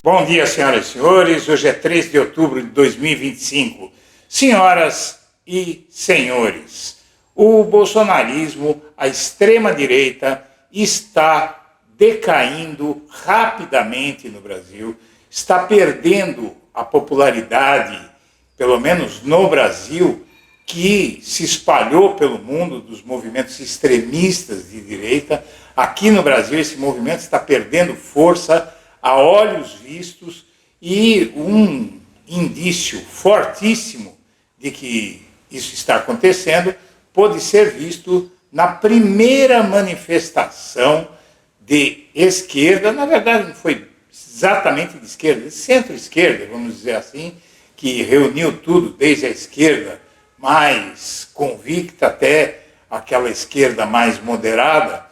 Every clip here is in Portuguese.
Bom dia, senhoras e senhores. Hoje é 3 de outubro de 2025. Senhoras e senhores, o bolsonarismo, a extrema-direita, está decaindo rapidamente no Brasil, está perdendo a popularidade, pelo menos no Brasil, que se espalhou pelo mundo dos movimentos extremistas de direita. Aqui no Brasil, esse movimento está perdendo força a olhos vistos, e um indício fortíssimo de que isso está acontecendo pode ser visto na primeira manifestação de esquerda. Na verdade, não foi exatamente de esquerda, de centro-esquerda, vamos dizer assim, que reuniu tudo, desde a esquerda mais convicta até aquela esquerda mais moderada,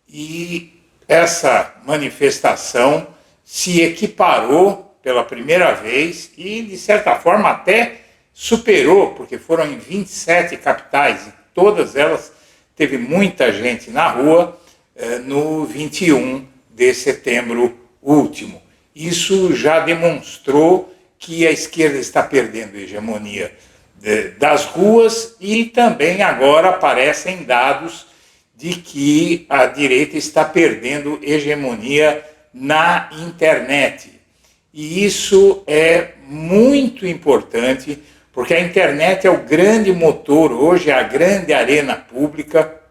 e essa manifestação se equiparou pela primeira vez e, de certa forma, até superou, porque foram em 27 capitais e todas elas teve muita gente na rua no 21 de setembro último. Isso já demonstrou que a esquerda está perdendo a hegemonia das ruas, e também agora aparecem dados de que a direita está perdendo hegemonia na internet. E isso é muito importante, porque a internet é o grande motor, hoje é a grande arena pública.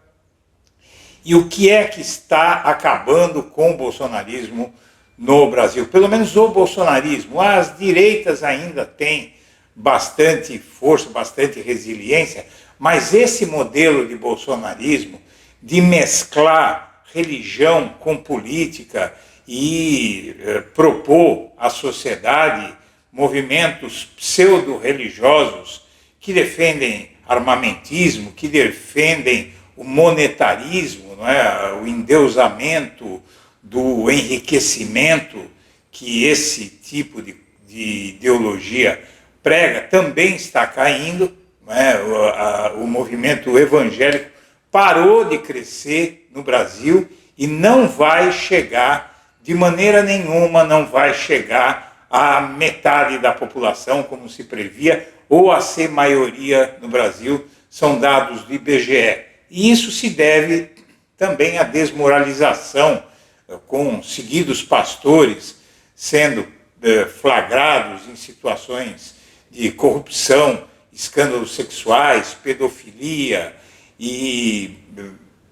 E o que é que está acabando com o bolsonarismo no Brasil? Pelo menos o bolsonarismo. As direitas ainda têm bastante força, bastante resiliência, mas esse modelo de bolsonarismo, de mesclar religião com política e propor à sociedade movimentos pseudo-religiosos que defendem armamentismo, que defendem o monetarismo, não é? O endeusamento do enriquecimento que esse tipo de ideologia prega, também está caindo, não é? O movimento evangélico parou de crescer no Brasil e não vai chegar, de maneira nenhuma, não vai chegar à metade da população, como se previa, ou a ser maioria no Brasil. São dados do IBGE. E isso se deve também à desmoralização, com seguidos pastores sendo flagrados em situações de corrupção, escândalos sexuais, pedofilia e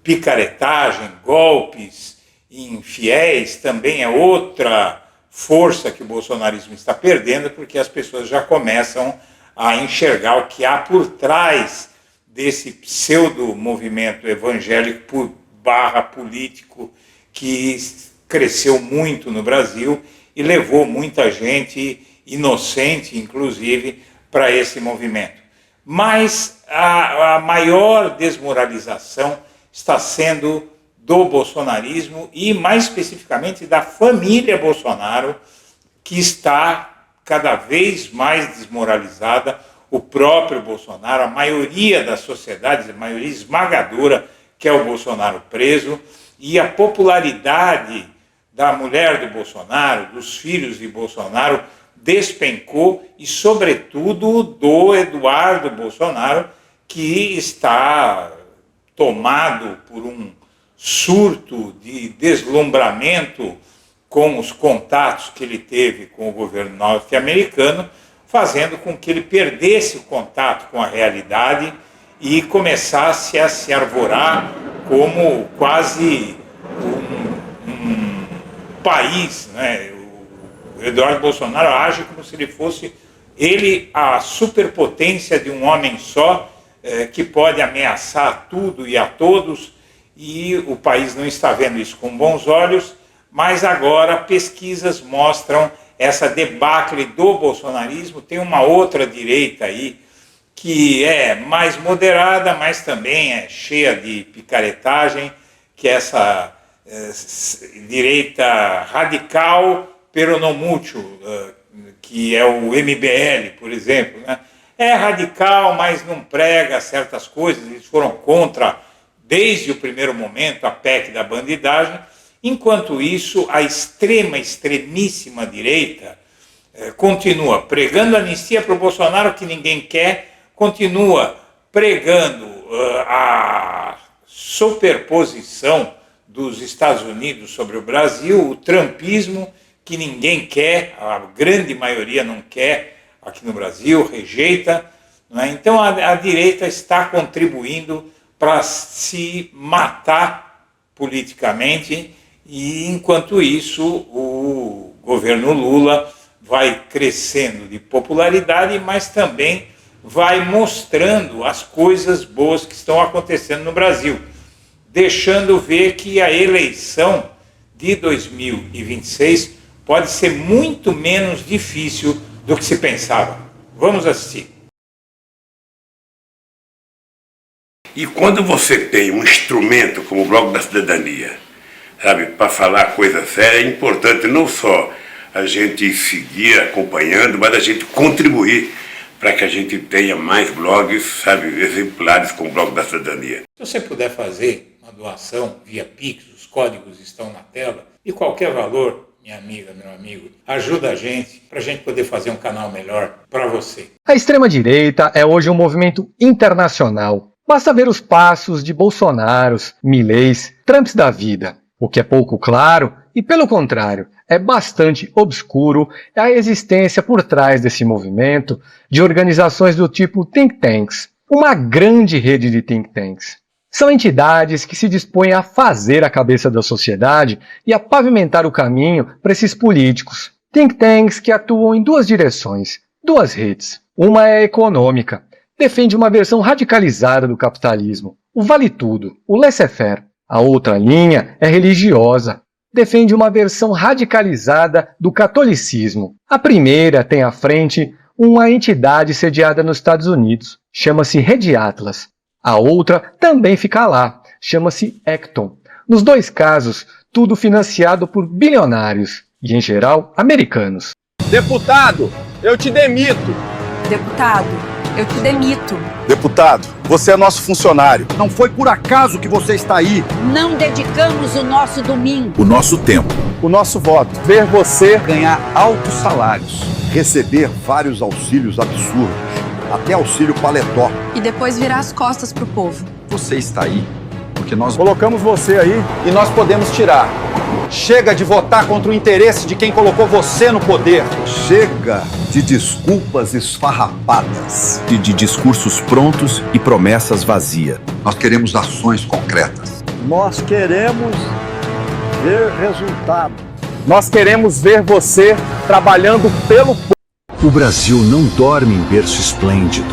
picaretagem, golpes infiéis. Também é outra força que o bolsonarismo está perdendo, porque as pessoas já começam a enxergar o que há por trás desse pseudo-movimento evangélico barra político que cresceu muito no Brasil e levou muita gente inocente, inclusive, para esse movimento. Mas a maior desmoralização está sendo do bolsonarismo e, mais especificamente, da família Bolsonaro, que está cada vez mais desmoralizada. O próprio Bolsonaro, a maioria da sociedade, a maioria esmagadora, quer o Bolsonaro preso, e a popularidade da mulher do Bolsonaro, dos filhos de Bolsonaro, despencou, e sobretudo do Eduardo Bolsonaro, que está tomado por um surto de deslumbramento com os contatos que ele teve com o governo norte-americano, fazendo com que ele perdesse o contato com a realidade e começasse a se arvorar como quase um país, né? O Eduardo Bolsonaro age como se ele fosse a superpotência de um homem só, que pode ameaçar tudo e a todos, e o país não está vendo isso com bons olhos. Mas agora pesquisas mostram essa debacle do bolsonarismo. Tem uma outra direita aí que é mais moderada, mas também é cheia de picaretagem, que é essa direita radical peronomútil, que é o MBL, por exemplo, né? É radical, mas não prega certas coisas. Eles foram contra, desde o primeiro momento, a PEC da bandidagem. Enquanto isso, a extremíssima direita continua pregando anistia para o Bolsonaro, que ninguém quer, continua pregando a superposição dos Estados Unidos sobre o Brasil, o trumpismo, que ninguém quer, a grande maioria não quer aqui no Brasil, rejeita. Não é? Então a direita está contribuindo para se matar politicamente, e enquanto isso o governo Lula vai crescendo de popularidade, mas também vai mostrando as coisas boas que estão acontecendo no Brasil, deixando ver que a eleição de 2026 pode ser muito menos difícil do que se pensava. Vamos assistir. E quando você tem um instrumento como o Bloco da Cidadania, sabe, para falar coisa séria, é importante não só a gente seguir acompanhando, mas a gente contribuir para que a gente tenha mais blogs, sabe, exemplares com o Bloco da Cidadania. Se você puder fazer uma doação via Pix, os códigos estão na tela, e qualquer valor, minha amiga, meu amigo, ajuda a gente, para a gente poder fazer um canal melhor para você. A extrema-direita é hoje um movimento internacional. Basta ver os passos de Bolsonaros, Mileis, Trumps da vida. O que é pouco claro, e pelo contrário, é bastante obscuro, é a existência por trás desse movimento de organizações do tipo think tanks, uma grande rede de think tanks. São entidades que se dispõem a fazer a cabeça da sociedade e a pavimentar o caminho para esses políticos. Think tanks que atuam em duas direções, duas redes. Uma é econômica, defende uma versão radicalizada do capitalismo, o vale tudo, o laissez-faire. A outra linha é religiosa, defende uma versão radicalizada do catolicismo. A primeira tem à frente uma entidade sediada nos Estados Unidos, chama-se Rede Atlas. A outra também fica lá, chama-se Acton. Nos dois casos, tudo financiado por bilionários, e em geral, americanos. Deputado, eu te demito. Deputado, eu te demito. Deputado, você é nosso funcionário. Não foi por acaso que você está aí. Não dedicamos o nosso domingo, O nosso tempo. O nosso voto. Ver você ganhar altos salários. Receber vários auxílios absurdos. Até auxílio paletó. e depois virar as costas pro povo. Você está aí porque nós colocamos você aí e nós podemos tirar. Chega de votar contra o interesse de quem colocou você no poder. Chega de desculpas esfarrapadas. E de discursos prontos e promessas vazias. Nós queremos ações concretas. Nós queremos ver resultado. Nós queremos ver você trabalhando pelo povo. O Brasil não dorme em berço esplêndido.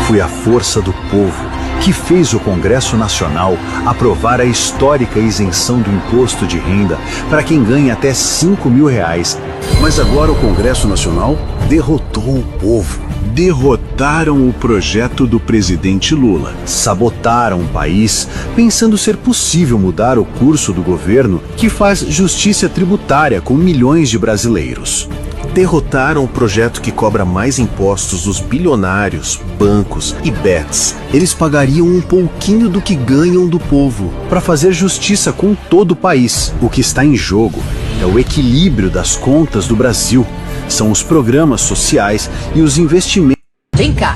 Foi a força do povo que fez o Congresso Nacional aprovar a histórica isenção do imposto de renda para quem ganha até R$5.000. Mas agora o Congresso Nacional derrotou o povo. Derrotaram o projeto do presidente Lula. Sabotaram o país, pensando ser possível mudar o curso do governo que faz justiça tributária com milhões de brasileiros. Derrotaram o projeto que cobra mais impostos dos bilionários, bancos e bets. Eles pagariam um pouquinho do que ganham do povo para fazer justiça com todo o país. O que está em jogo é o equilíbrio das contas do Brasil. São os programas sociais e os investimentos. Vem cá,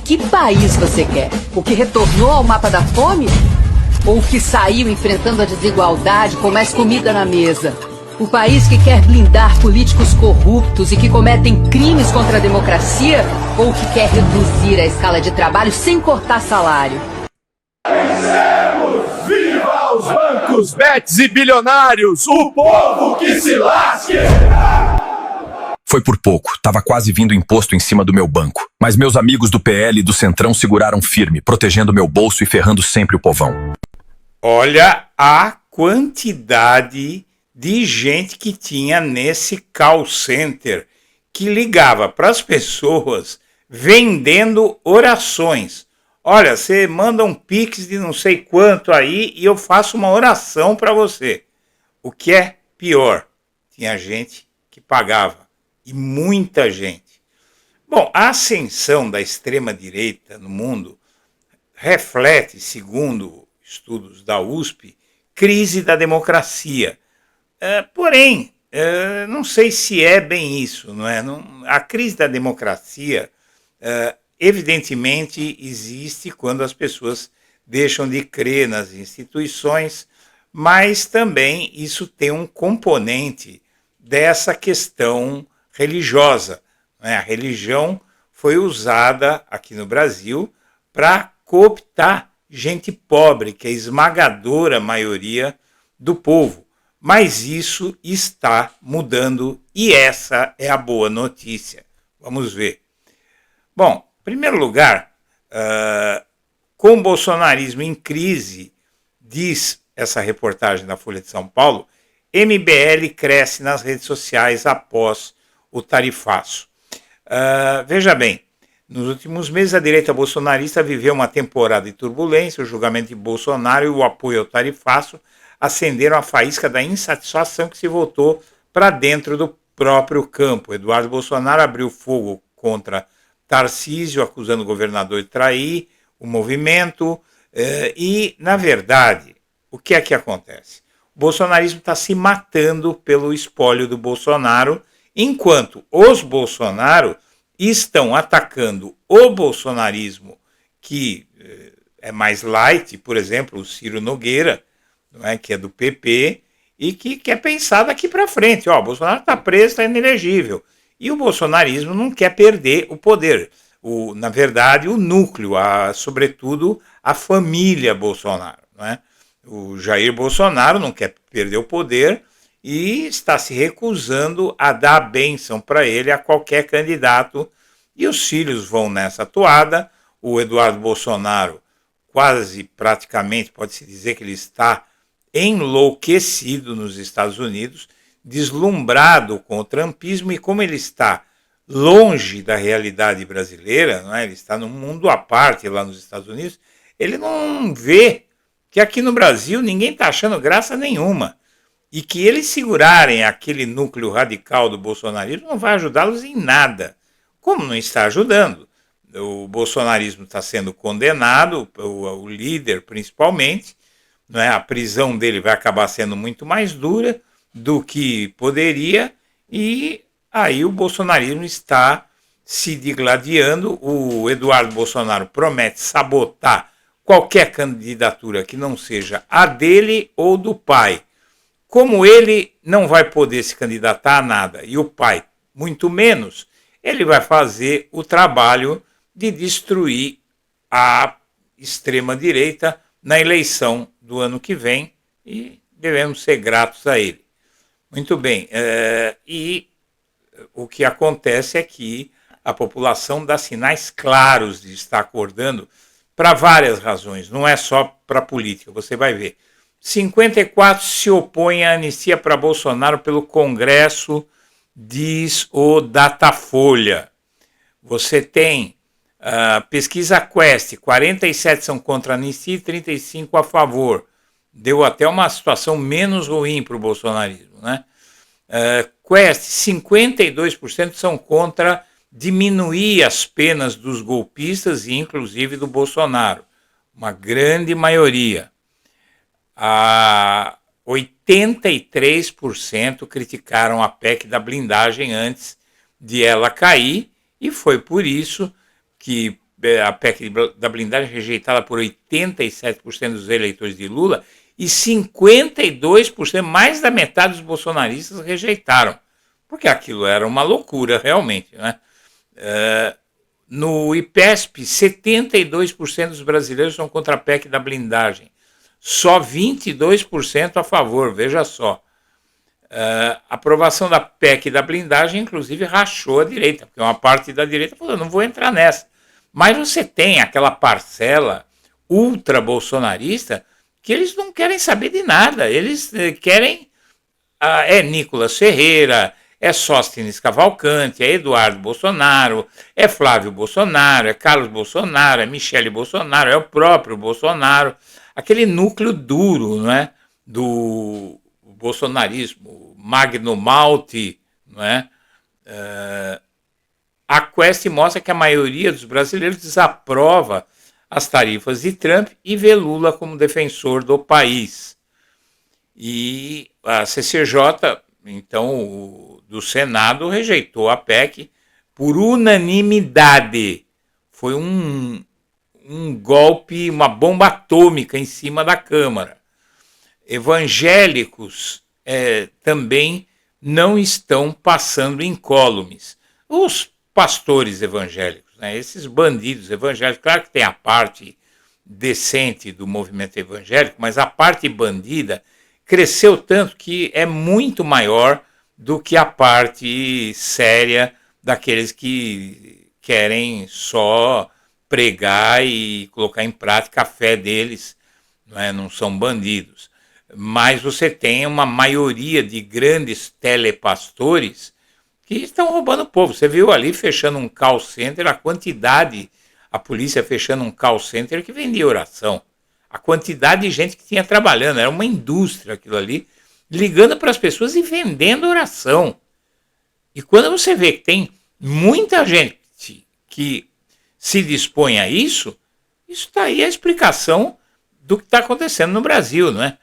que país você quer? O que retornou ao mapa da fome? Ou o que saiu enfrentando a desigualdade com mais comida na mesa? O país que quer blindar políticos corruptos e que cometem crimes contra a democracia? Ou o que quer reduzir a escala de trabalho sem cortar salário? Viva os bancos, bets e bilionários! O povo que se lasque! Foi por pouco, tava quase vindo imposto em cima do meu banco. Mas meus amigos do PL e do Centrão seguraram firme, protegendo meu bolso e ferrando sempre o povão. Olha a quantidade de gente que tinha nesse call center, que ligava para as pessoas vendendo orações. Olha, você manda um pix de não sei quanto aí e eu faço uma oração para você. O que é pior, tinha gente que pagava, e muita gente. Bom, a ascensão da extrema-direita no mundo reflete, segundo estudos da USP, crise da democracia. Porém, não sei se é bem isso, não é? A crise da democracia, evidentemente, existe quando as pessoas deixam de crer nas instituições, mas também isso tem um componente dessa questão religiosa, né? A religião foi usada aqui no Brasil para cooptar gente pobre, que é a esmagadora maioria do povo. Mas isso está mudando e essa é a boa notícia. Vamos ver. Bom, em primeiro lugar, com o bolsonarismo em crise, diz essa reportagem da Folha de São Paulo, MBL cresce nas redes sociais após o tarifaço. Veja bem, nos últimos meses a direita bolsonarista viveu uma temporada de turbulência, o julgamento de Bolsonaro e o apoio ao tarifaço acenderam a faísca da insatisfação que se voltou para dentro do próprio campo. Eduardo Bolsonaro abriu fogo contra Tarcísio, acusando o governador de trair o movimento. E, na verdade, o que é que acontece? O bolsonarismo está se matando pelo espólio do Bolsonaro, enquanto os Bolsonaro estão atacando o bolsonarismo que é mais light, por exemplo, o Ciro Nogueira, não é, que é do PP, e que quer pensar daqui para frente. O Bolsonaro está preso, está inelegível. E o bolsonarismo não quer perder o poder. Na verdade, o núcleo, sobretudo a família Bolsonaro. Não é? O Jair Bolsonaro não quer perder o poder e está se recusando a dar a bênção para ele a qualquer candidato. E os filhos vão nessa toada. O Eduardo Bolsonaro, quase praticamente, pode-se dizer que ele está enlouquecido nos Estados Unidos, deslumbrado com o trumpismo, e como ele está longe da realidade brasileira, não é? Ele está num mundo à parte lá nos Estados Unidos, ele não vê que aqui no Brasil ninguém está achando graça nenhuma, e que eles segurarem aquele núcleo radical do bolsonarismo não vai ajudá-los em nada, como não está ajudando. O bolsonarismo está sendo condenado, o líder principalmente, não é? A prisão dele vai acabar sendo muito mais dura do que poderia, e aí o bolsonarismo está se digladiando. O Eduardo Bolsonaro promete sabotar qualquer candidatura que não seja a dele ou do pai. Como ele não vai poder se candidatar a nada, e o pai muito menos, ele vai fazer o trabalho de destruir a extrema-direita na eleição do ano que vem, e devemos ser gratos a ele. Muito bem, e o que acontece é que a população dá sinais claros de estar acordando para várias razões, não é só para a política, você vai ver. 54 se opõem à anistia para Bolsonaro pelo Congresso, diz o Datafolha. Você tem pesquisa Quest, 47 são contra a anistia e 35 a favor. Deu até uma situação menos ruim para o bolsonarismo, né? Quest, 52% são contra diminuir as penas dos golpistas e inclusive do Bolsonaro. Uma grande maioria. 83% criticaram a PEC da blindagem antes de ela cair, e foi por isso que a PEC da blindagem rejeitada por 87% dos eleitores de Lula, e 52%, mais da metade dos bolsonaristas, rejeitaram, porque aquilo era uma loucura realmente, né? No IPESP, 72% dos brasileiros são contra a PEC da blindagem, só 22% a favor, veja só. A aprovação da PEC da blindagem, inclusive, rachou a direita, porque uma parte da direita falou, não vou entrar nessa. Mas você tem aquela parcela ultra-bolsonarista que eles não querem saber de nada. Eles querem... é Nicolas Ferreira, é Sóstenes Cavalcante, é Eduardo Bolsonaro, é Flávio Bolsonaro, é Carlos Bolsonaro, é Michele Bolsonaro, é o próprio Bolsonaro. Aquele núcleo duro, não é? Do bolsonarismo, Magno Malti, não é? A Quest mostra que a maioria dos brasileiros desaprova as tarifas de Trump e vê Lula como defensor do país. e a CCJ, então, do Senado, rejeitou a PEC por unanimidade. Foi um golpe, uma bomba atômica em cima da Câmara. Evangélicos também não estão passando incólumes. Os pastores evangélicos, né, esses bandidos evangélicos, claro que tem a parte decente do movimento evangélico, mas a parte bandida cresceu tanto que é muito maior do que a parte séria daqueles que querem só pregar e colocar em prática a fé deles, não são bandidos. Mas você tem uma maioria de grandes telepastores que estão roubando o povo. Você viu ali fechando um call center, a polícia fechando um call center que vendia oração. A quantidade de gente que tinha trabalhando, era uma indústria aquilo ali, ligando para as pessoas e vendendo oração. E quando você vê que tem muita gente que se dispõe a isso está aí a explicação do que está acontecendo no Brasil, não é?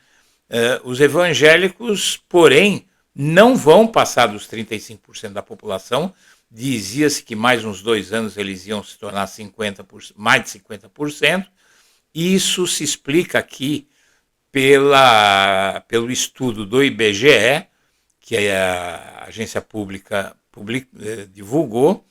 Os evangélicos, porém, não vão passar dos 35% da população. Dizia-se que mais uns 2 anos eles iam se tornar 50%, mais de 50%. Isso se explica aqui pelo estudo do IBGE, que a agência pública divulgou,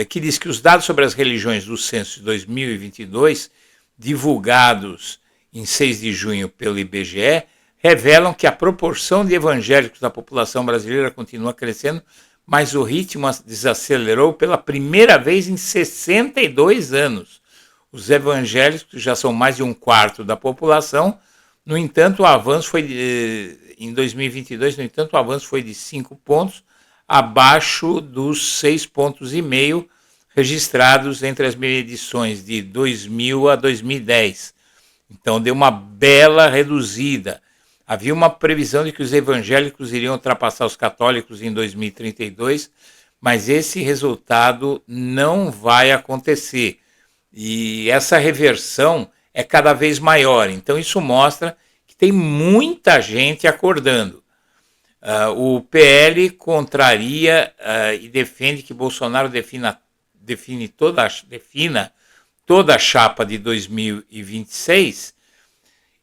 que diz que os dados sobre as religiões do censo de 2022, divulgados em 6 de junho pelo IBGE, revelam que a proporção de evangélicos da população brasileira continua crescendo, mas o ritmo desacelerou pela primeira vez em 62 anos. Os evangélicos já são mais de 1/4 da população. No entanto, o avanço foi em 2022, no entanto, o avanço foi de 5 pontos, abaixo dos 6,5 pontos registrados entre as medições de 2000 a 2010. Então, deu uma bela reduzida. Havia uma previsão de que os evangélicos iriam ultrapassar os católicos em 2032, mas esse resultado não vai acontecer. E essa reversão é cada vez maior. Então isso mostra que tem muita gente acordando. O PL contraria e defende que Bolsonaro defina toda a chapa de 2026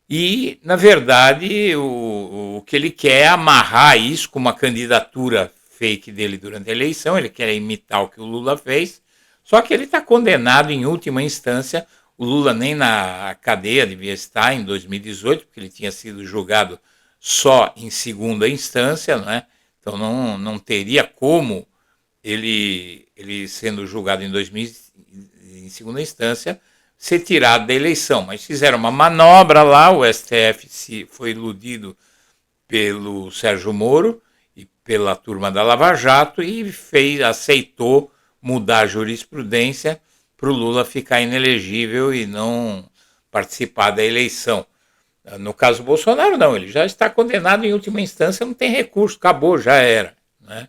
e, na verdade, o que ele quer é amarrar isso com uma candidatura fake dele durante a eleição. Ele quer imitar o que o Lula fez, só que ele está condenado em última instância. O Lula nem na cadeia devia estar em 2018, porque ele tinha sido julgado só em segunda instância, não é? Então não teria como ele sendo julgado em segunda instância, ser tirado da eleição. Mas fizeram uma manobra lá, o STF foi iludido pelo Sérgio Moro e pela turma da Lava Jato e aceitou mudar a jurisprudência para o Lula ficar inelegível e não participar da eleição. No caso do Bolsonaro, não, ele já está condenado em última instância, não tem recurso, acabou, já era, né?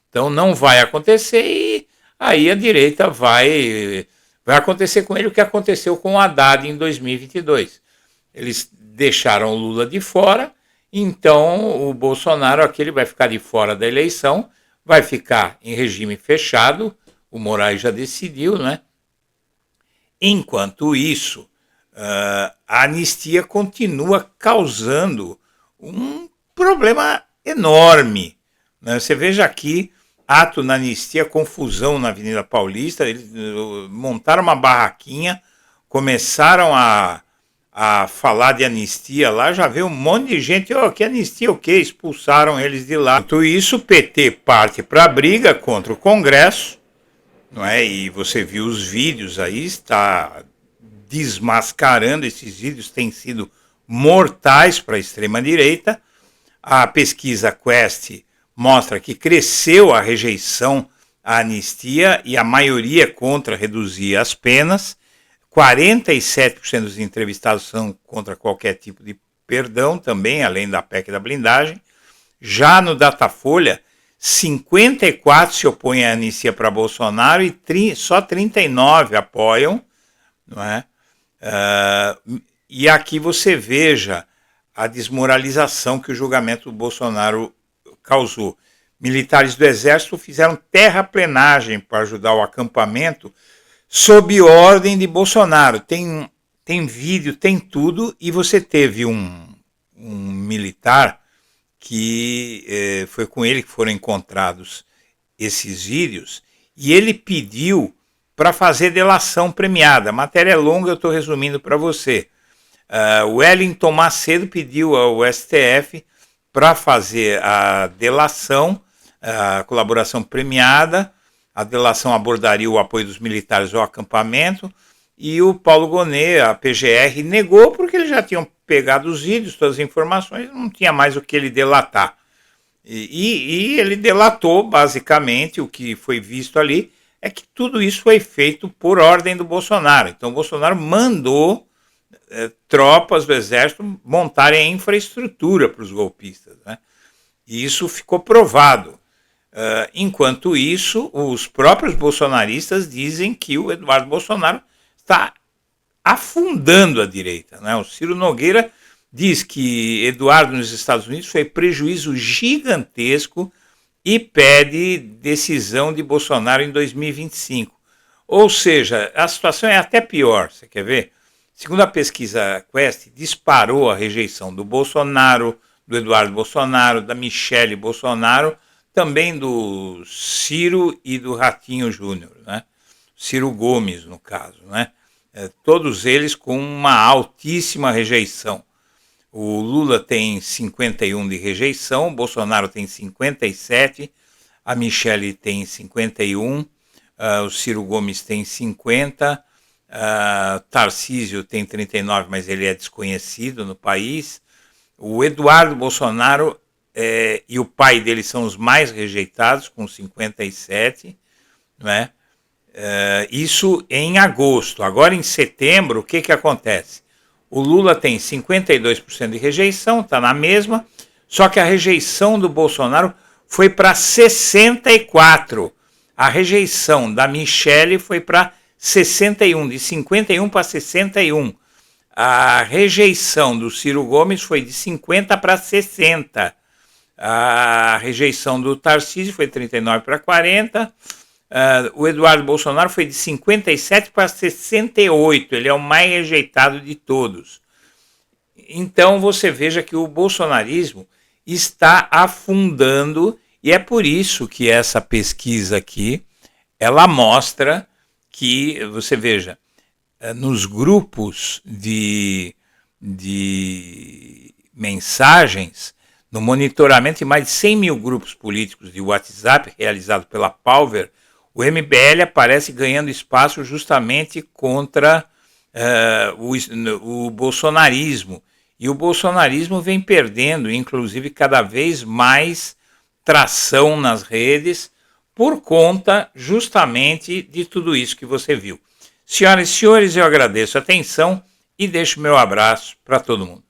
Então não vai acontecer e aí a direita vai acontecer com ele o que aconteceu com o Haddad em 2022. Eles deixaram o Lula de fora, então o Bolsonaro aquele vai ficar de fora da eleição, vai ficar em regime fechado, o Moraes já decidiu, né? Enquanto isso, a anistia continua causando um problema enorme, né? Você veja aqui, ato na anistia, confusão na Avenida Paulista, eles montaram uma barraquinha, começaram a falar de anistia lá, já veio um monte de gente, que anistia o quê? Expulsaram eles de lá. Tudo isso, o PT parte para a briga contra o Congresso, não é? E você viu os vídeos aí, está desmascarando, esses vídeos têm sido mortais para a extrema-direita. A pesquisa Quest mostra que cresceu a rejeição à anistia e a maioria contra reduzir as penas. 47% dos entrevistados são contra qualquer tipo de perdão também, além da PEC da blindagem. Já no Datafolha, 54 se opõem à anistia para Bolsonaro e só 39 apoiam, não é? E aqui você veja a desmoralização que o julgamento do Bolsonaro causou. Militares do Exército fizeram terraplenagem para ajudar o acampamento sob ordem de Bolsonaro. Tem vídeo, tem tudo, e você teve um militar que foi com ele que foram encontrados esses vídeos, e ele pediu para fazer delação premiada. A matéria é longa, eu estou resumindo para você. O Wellington Macedo pediu ao STF para fazer a delação, a colaboração premiada. A delação abordaria o apoio dos militares ao acampamento, e o Paulo Gonet, a PGR, negou porque eles já tinham pegado os vídeos, todas as informações, não tinha mais o que ele delatar. E ele delatou, basicamente, o que foi visto ali, é que tudo isso foi feito por ordem do Bolsonaro. Então o Bolsonaro mandou tropas do Exército montarem a infraestrutura para os golpistas, né? E isso ficou provado. Enquanto isso, os próprios bolsonaristas dizem que o Eduardo Bolsonaro está afundando a direita, né? O Ciro Nogueira diz que Eduardo nos Estados Unidos foi prejuízo gigantesco e pede decisão de Bolsonaro em 2025. Ou seja, a situação é até pior, você quer ver? Segundo a pesquisa Quest, disparou a rejeição do Bolsonaro, do Eduardo Bolsonaro, da Michele Bolsonaro, também do Ciro e do Ratinho Júnior, né? Ciro Gomes, no caso, né? Todos eles com uma altíssima rejeição. O Lula tem 51 de rejeição, o Bolsonaro tem 57, a Michele tem 51, o Ciro Gomes tem 50, Tarcísio tem 39, mas ele é desconhecido no país. O Eduardo Bolsonaro e o pai dele são os mais rejeitados, com 57, né? Isso em agosto. Agora, em setembro, o que acontece? O Lula tem 52% de rejeição, está na mesma, só que a rejeição do Bolsonaro foi para 64%. A rejeição da Michele foi para 61%, de 51% para 61%. A rejeição do Ciro Gomes foi de 50% para 60%. A rejeição do Tarcísio foi 39% para 40%. O Eduardo Bolsonaro foi de 57% para 68%. Ele é o mais rejeitado de todos. Então você veja que o bolsonarismo está afundando, e é por isso que essa pesquisa aqui, ela mostra que, você veja, nos grupos de mensagens, no monitoramento de mais de 100 mil grupos políticos de WhatsApp realizado pela Palver, o MBL aparece ganhando espaço justamente contra o bolsonarismo. E o bolsonarismo vem perdendo, inclusive, cada vez mais tração nas redes, por conta justamente de tudo isso que você viu. Senhoras e senhores, eu agradeço a atenção e deixo meu abraço para todo mundo.